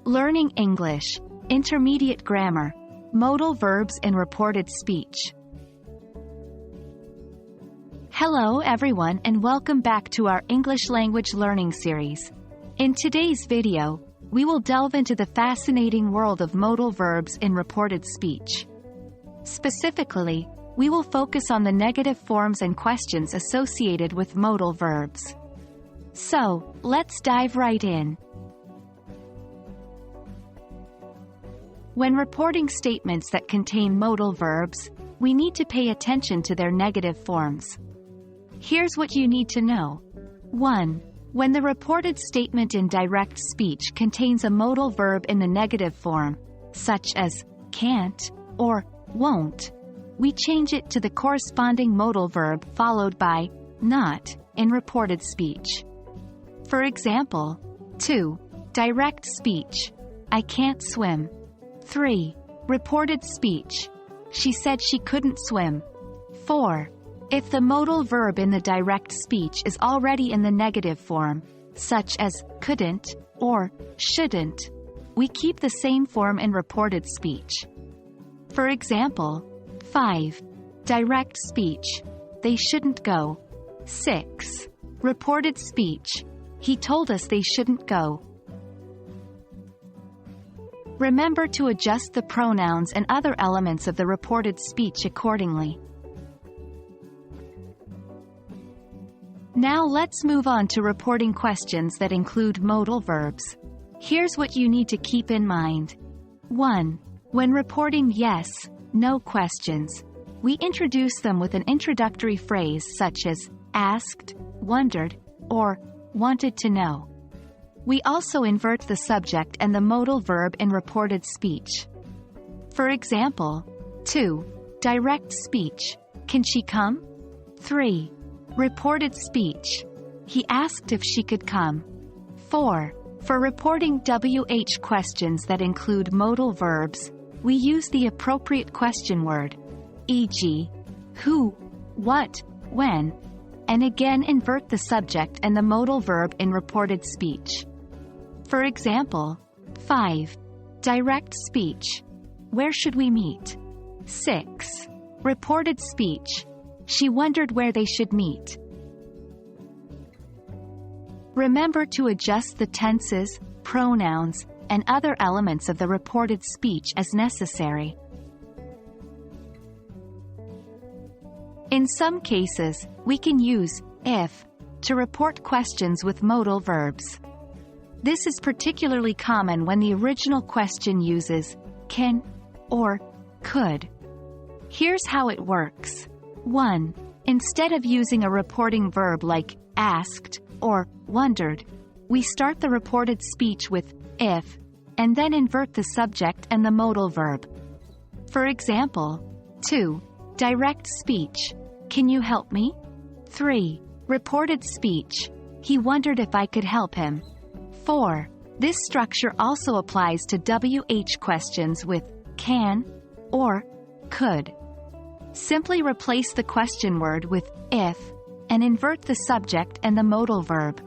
Learning English, Intermediate Grammar, Modal Verbs in Reported Speech. Hello everyone and welcome back to our English language learning series. In today's video, we will delve into the fascinating world of modal verbs in reported speech. Specifically, we will focus on the negative forms and questions associated with modal verbs. So, let's dive right in. When reporting statements that contain modal verbs, we need to pay attention to their negative forms. Here's what you need to know. 1. When the reported statement in direct speech contains a modal verb in the negative form, such as can't or won't, we change it to the corresponding modal verb followed by not in reported speech. For example, 2. Direct speech. I can't swim. 3. Reported speech. She said she couldn't swim. 4. If the modal verb in the direct speech is already in the negative form, such as couldn't or shouldn't, we keep the same form in reported speech. For example, 5. Direct speech. They shouldn't go. 6. Reported speech. He told us they shouldn't go. Remember to adjust the pronouns and other elements of the reported speech accordingly. Now let's move on to reporting questions that include modal verbs. Here's what you need to keep in mind. 1. When reporting yes, no questions, we introduce them with an introductory phrase such as asked, wondered, or wanted to know. We also invert the subject and the modal verb in reported speech. For example, 2. Direct speech. Can she come? 3. Reported speech. He asked if she could come. 4. For reporting WH questions that include modal verbs, we use the appropriate question word, e.g., who, what, when, and again invert the subject and the modal verb in reported speech. For example, 5. Direct speech. Where should we meet? 6. Reported speech. She wondered where they should meet. Remember to adjust the tenses, pronouns, and other elements of the reported speech as necessary. In some cases, we can use if to report questions with modal verbs. This is particularly common when the original question uses can or could. Here's how it works. 1. Instead of using a reporting verb like asked or wondered, we start the reported speech with if, and then invert the subject and the modal verb. For example, 2. Direct speech. Can you help me? 3. Reported speech. He wondered if I could help him. 4. This structure also applies to WH questions with can or could. Simply replace the question word with if and invert the subject and the modal verb.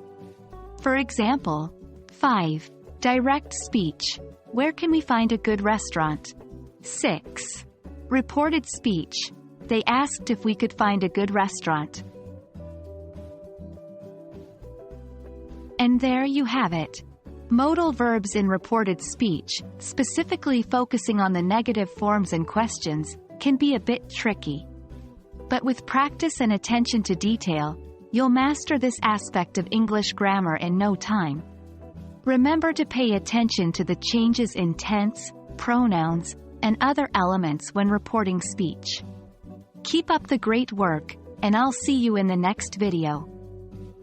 For example, 5. Direct speech. Where can we find a good restaurant? 6. Reported speech. They asked if we could find a good restaurant. And there you have it. Modal verbs in reported speech, specifically focusing on the negative forms and questions, can be a bit tricky. But with practice and attention to detail, you'll master this aspect of English grammar in no time. Remember to pay attention to the changes in tense, pronouns, and other elements when reporting speech. Keep up the great work, and I'll see you in the next video.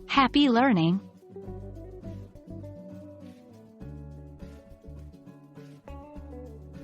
Happy learning!